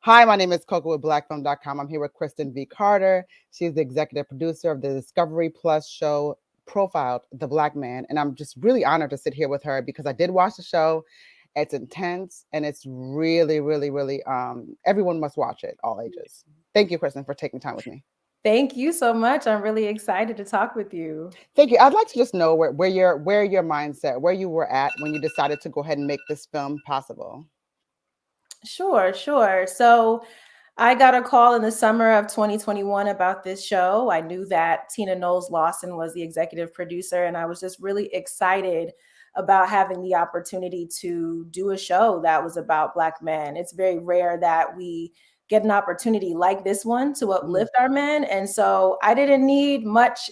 Hi, my name is Koku with blackfilm.com. I'm here with Kristen V. Carter. She's the executive producer of the Discovery Plus show Profiled the Black Man. And I'm just really honored to sit here with her because I did watch the show. It's intense and it's really, really, really, everyone must watch it, all ages. Thank you, Kristen, for taking time with me. Thank you so much. I'm really excited to talk with you. Thank you. I'd like to just know where your mindset, where you were at when you decided to go ahead and make this film possible. Sure. So I got a call in the summer of 2021 about this show. I knew that Tina Knowles Lawson was the executive producer, and I was just really excited about having the opportunity to do a show that was about Black men. It's very rare that we get an opportunity like this one to Mm. uplift our men, and so I didn't need much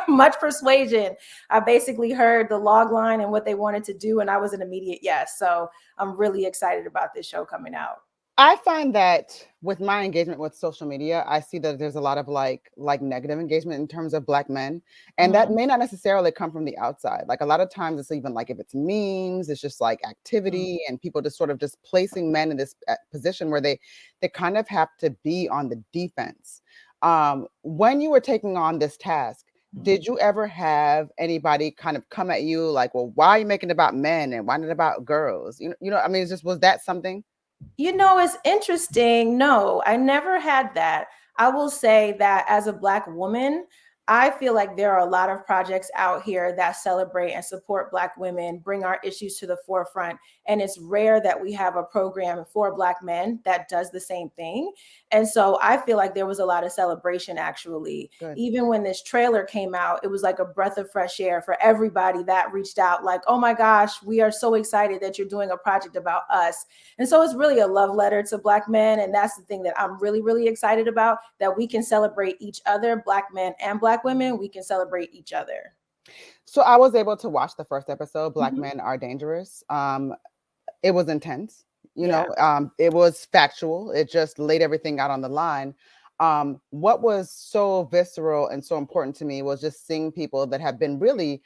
much persuasion. I basically heard the log line and what they wanted to do, and I was an immediate yes. So I'm really excited about this show coming out. I find that with my engagement with social media, I see that there's a lot of like negative engagement in terms of Black men, and that Mhm. may not necessarily come from the outside. Like a lot of times, it's even like if it's memes, it's just like Mhm. activity, and people just sort of just placing men in this position where they kind of have to be on the defense. When you were taking on this task, Mhm. did you ever have anybody kind of come at you like, "Well, why are you making it about men and why not about girls?" I mean, it's just was that something? It's interesting. No, I never had that. I will say that as a Black woman, I feel like there are a lot of projects out here that celebrate and support Black women, bring our issues to the forefront. And it's rare that we have a program for Black men that does the same thing. And so I feel like there was a lot of celebration actually. Good. Even when this trailer came out, it was like a breath of fresh air for everybody that reached out, like, oh my gosh, we are so excited that you're doing a project about us. And so it's really a love letter to Black men. And that's the thing that I'm really, really excited about, that we can celebrate each other, Black men and Black women. We can celebrate each other. So I was able to watch the first episode, Black Mhm. Men Are Dangerous. It was intense, Yeah. it was factual. It just laid everything out on the line. What was so visceral and so important to me was just seeing people that have been really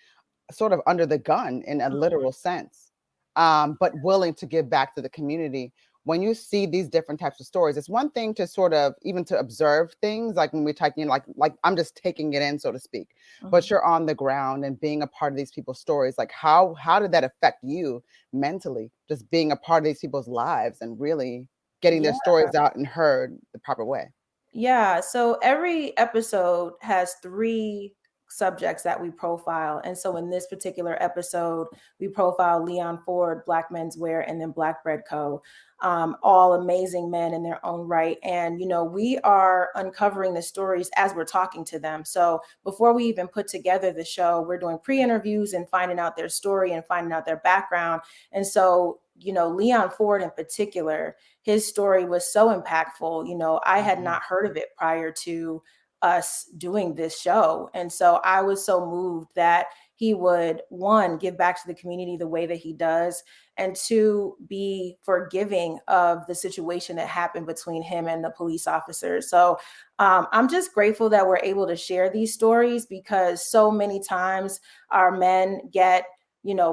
sort of under the gun in a Mhm. literal sense, but willing to give back to the community. When you see these different types of stories, it's one thing to sort of even to observe things, like when we're typing in, like I'm just taking it in, so to speak. But Mhm. you're on the ground and being a part of these people's stories. Like how did that affect you mentally? Just being a part of these people's lives and really getting their Yeah. stories out and heard the proper way. Yeah, so every episode has three subjects that we profile. And so in this particular episode, we profile Leon Ford, Black Men's Wear, and then Black Bread Co. All amazing men in their own right. And, we are uncovering the stories as we're talking to them. So before we even put together the show, we're doing pre interviews and finding out their story and finding out their background. And so, Leon Ford in particular, his story was so impactful. I had Mhm. not heard of it prior to us doing this show. And so I was so moved that he would, one, give back to the community the way that he does, and two, be forgiving of the situation that happened between him and the police officers. So I'm just grateful that we're able to share these stories, because so many times our men get,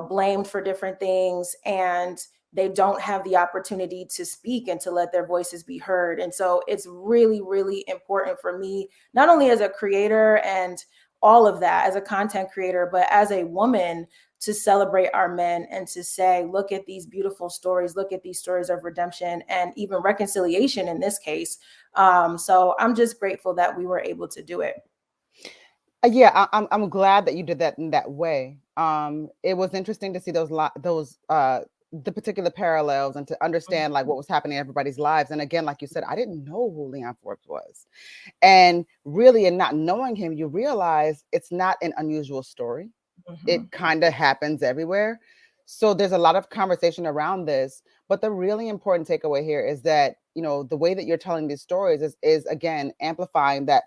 blamed for different things, and they don't have the opportunity to speak and to let their voices be heard. And so it's really, really important for me, not only as a creator and all of that, as a content creator, but as a woman, to celebrate our men and to say, look at these beautiful stories, look at these stories of redemption and even reconciliation in this case. So I'm just grateful that we were able to do it. Yeah, I'm glad that you did that in that way. It was interesting to see the particular parallels and to understand like what was happening in everybody's lives. And again, like you said, I didn't know who Leon Forbes was, and really, in not knowing him, you realize it's not an unusual story. Mhm. It kind of happens everywhere. So there's a lot of conversation around this, but the really important takeaway here is that the way that you're telling these stories is again amplifying that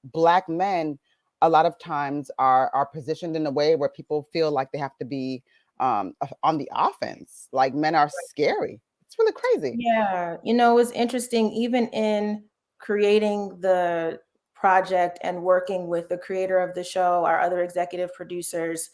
Black men a lot of times are positioned in a way where people feel like they have to be on the offense. Like men are scary. It's really crazy. Yeah, it's interesting, even in creating the project and working with the creator of the show, our other executive producers,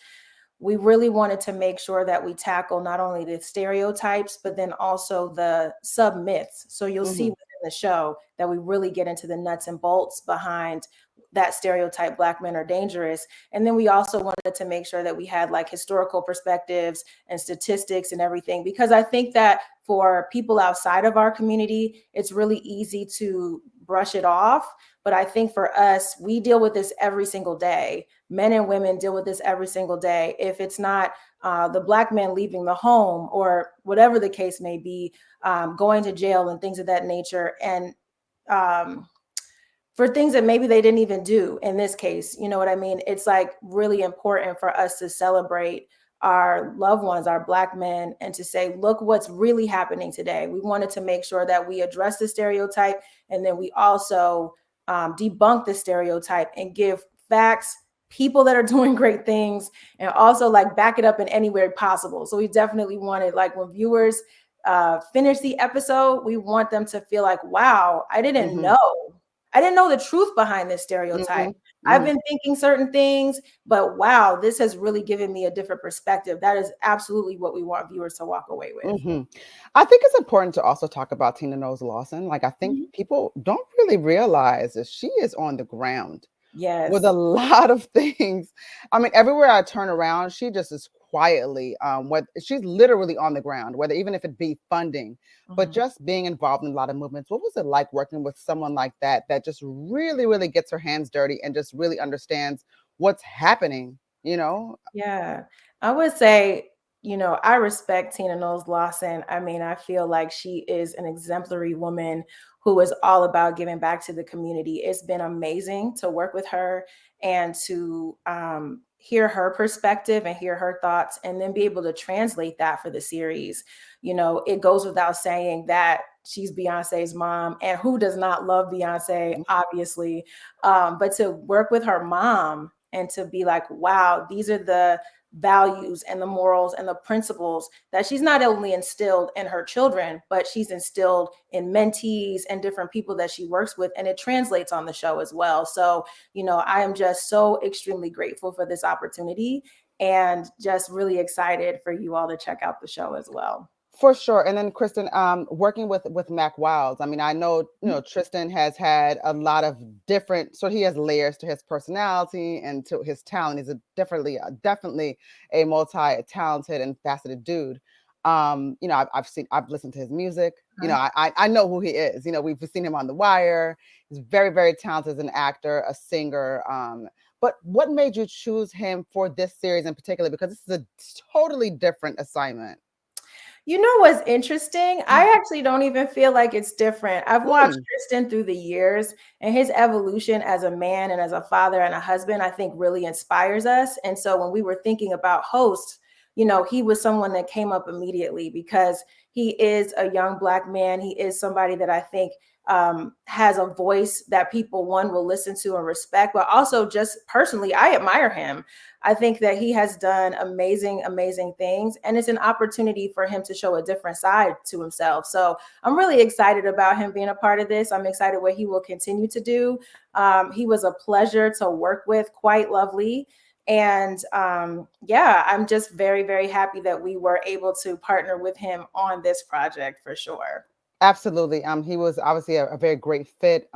we really wanted to make sure that we tackle not only the stereotypes, but then also the sub myths. So you'll see Mhm. within the show that we really get into the nuts and bolts behind that stereotype Black men are dangerous. And then we also wanted to make sure that we had like historical perspectives and statistics and everything, because I think that for people outside of our community, it's really easy to brush it off. But I think for us, we deal with this every single day. Men and women deal with this every single day. If it's not the Black men leaving the home or whatever the case may be, going to jail and things of that nature. And um, for things that maybe they didn't even do in this case. You know what I mean? It's like really important for us to celebrate our loved ones, our Black men, and to say, look what's really happening today. We wanted to make sure that we address the stereotype, and then we also debunk the stereotype and give facts, people that are doing great things, and also like back it up in any way possible. So we definitely wanted, like, when viewers finish the episode, we want them to feel like, wow, Mhm. I didn't know the truth behind this stereotype. Mhm. I've Mhm. been thinking certain things, but wow, this has really given me a different perspective. That is absolutely what we want viewers to walk away with. Mhm. I think it's important to also talk about Tina Knowles Lawson. Like, I think Mhm. people don't really realize that she is on the ground with a Yes. lot of things. I mean, everywhere I turn around, she just is quietly, what she's literally on the ground, whether even if it be funding, but Mhm. just being involved in a lot of movements. What was it like working with someone like that, that just really, really gets her hands dirty and just really understands what's happening, you know? Yeah, I would say, I respect Tina Knowles Lawson. I mean, I feel like she is an exemplary woman who is all about giving back to the community. It's been amazing to work with her and to hear her perspective and hear her thoughts, and then be able to translate that for the series. It goes without saying that she's Beyonce's mom, and who does not love Beyonce, obviously. But to work with her mom and to be like, wow, these are the values and the morals and the principles that she's not only instilled in her children, but she's instilled in mentees and different people that she works with. And it translates on the show as well. So, I am just so extremely grateful for this opportunity, and just really excited for you all to check out the show as well. For sure. And then Kristen, working with Mac Wilds. I mean, I know, Tristan has had a lot of different, so he has layers to his personality and to his talent. He's a definitely a multi-talented and faceted dude. I've listened to his music. Uh-huh. I know who he is. We've seen him on The Wire. He's very, very talented as an actor, a singer. But what made you choose him for this series in particular? Because this is a totally different assignment. You know what's interesting? I actually don't even feel like it's different. I've watched Mm. Tristan through the years, and his evolution as a man and as a father and a husband, I think really inspires us. And so when we were thinking about hosts, he was someone that came up immediately, because he is a young Black man. He is somebody that I think has a voice that people, one, will listen to and respect, but also just personally, I admire him. I think that he has done amazing, amazing things, and it's an opportunity for him to show a different side to himself. So I'm really excited about him being a part of this. I'm excited what he will continue to do. He was a pleasure to work with, quite lovely. And yeah, I'm just very, very happy that we were able to partner with him on this project for sure. Absolutely. He was obviously a very great fit.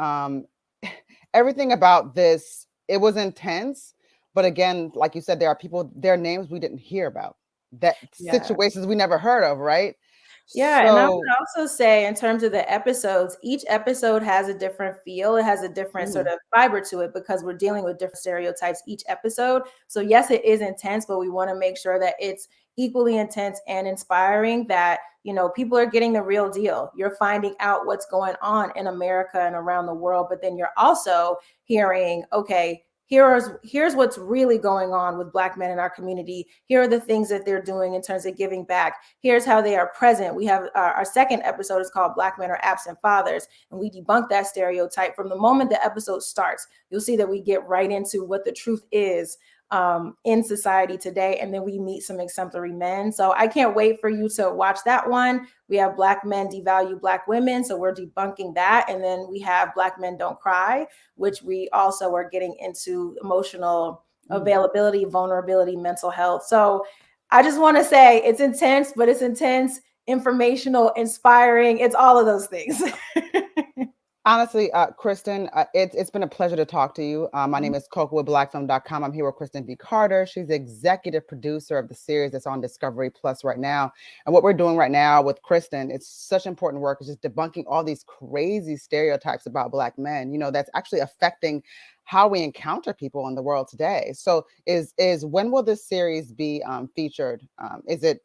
Everything about this, it was intense, but again, like you said, there are people, their names we didn't hear about, that Yeah. situations we never heard of, right? Yeah, and I would So, also say, in terms of the episodes, each episode has a different feel. It has a different sort mhm, of fiber to it, because we're dealing with different stereotypes each episode. So yes, it is intense, but we want to make sure that it's equally intense and inspiring, that, people are getting the real deal. You're finding out what's going on in America and around the world, but then you're also hearing, okay, here's what's really going on with Black men in our community. Here are the things that they're doing in terms of giving back. Here's how they are present. We have our second episode is called Black Men Are Absent Fathers, and we debunk that stereotype from the moment the episode starts. You'll see that we get right into what the truth is in society today, and then we meet some exemplary men. So I can't wait for you to watch that one. We have Black Men Devalue Black Women, so we're debunking that. And then we have Black Men Don't Cry, which we also are getting into emotional availability, vulnerability, mental health. So I just want to say it's intense, but it's intense, informational, inspiring. It's all of those things. Honestly, Kristen, it's been a pleasure to talk to you. My name is Koku with blackfilm.com. I'm here with Kristen V. Carter. She's the executive producer of the series that's on Discovery Plus right now. And what we're doing right now with Kristen, it's such important work. It's just debunking all these crazy stereotypes about Black men, that's actually affecting how we encounter people in the world today. So is when will this series be featured? Is it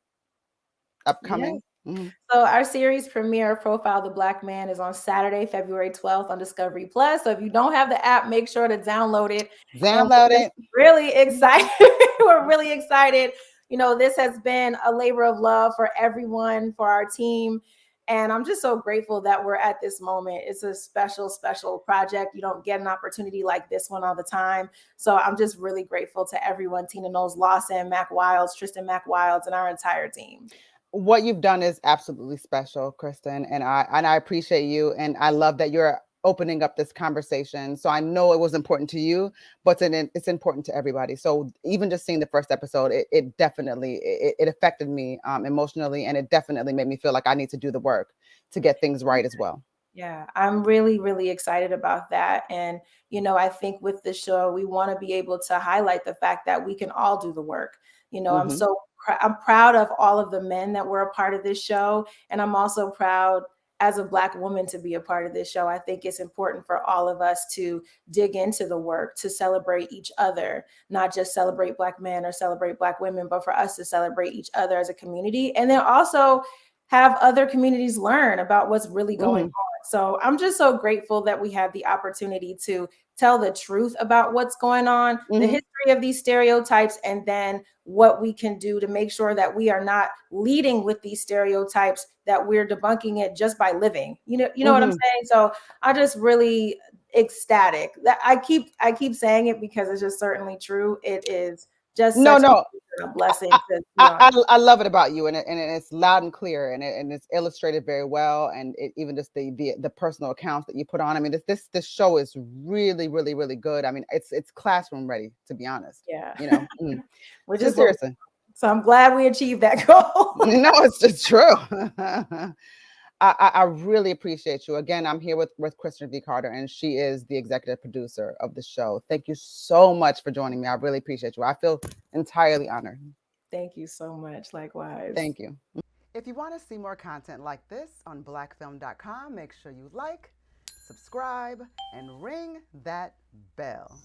Yeah. upcoming? Mm-hmm. So our series premiere, Profile the Black Man, is on Saturday, February 12th on Discovery Plus. So if you don't have the app, make sure to download it. And Download we're just it. really excited. We're really excited. This has been a labor of love for everyone, for our team. And I'm just so grateful that we're at this moment. It's a special, special project. You don't get an opportunity like this one all the time. So I'm just really grateful to everyone, Tina Knowles Lawson, Mac Wilds, Tristan Mac Wilds, and our entire team. What you've done is absolutely special, Kristen, and I appreciate you, and I love that you're opening up this conversation. So I know it was important to you, but it's important to everybody. So even just seeing the first episode, it definitely it affected me emotionally, and it definitely made me feel like I need to do the work to get things right as well. Yeah, I'm really, really excited about that. And, I think with the show, we want to be able to highlight the fact that we can all do the work. Hmm. I'm proud of all of the men that were a part of this show. And I'm also proud as a Black woman to be a part of this show. I think it's important for all of us to dig into the work, to celebrate each other, not just celebrate Black men or celebrate Black women, but for us to celebrate each other as a community. And then also have other communities learn about what's really going on. Hmm. So I'm just so grateful that we have the opportunity to tell the truth about what's going on, the Hmm. history of these stereotypes, and then what we can do to make sure that we are not leading with these stereotypes, that we're debunking it just by living. You know what I'm Hmm. saying? So I just really ecstatic that I keep saying it because it's just certainly true. It is just No, such no, a blessing to be I, on. I, I love it about you, and it's loud and clear, and it's illustrated very well, and even just the personal accounts that you put on. I mean, this show is really, really, really good. I mean, it's classroom ready, to be honest. Yeah. Which So is what seriously, so I'm glad we achieved that goal. no, it's just true. I really appreciate you. Again, I'm here with Kristen V. Carter, and she is the executive producer of the show. Thank you so much for joining me. I really appreciate you. I feel entirely honored. Thank you so much. Likewise. Thank you. If you want to see more content like this on blackfilm.com, make sure you like, subscribe, and ring that bell.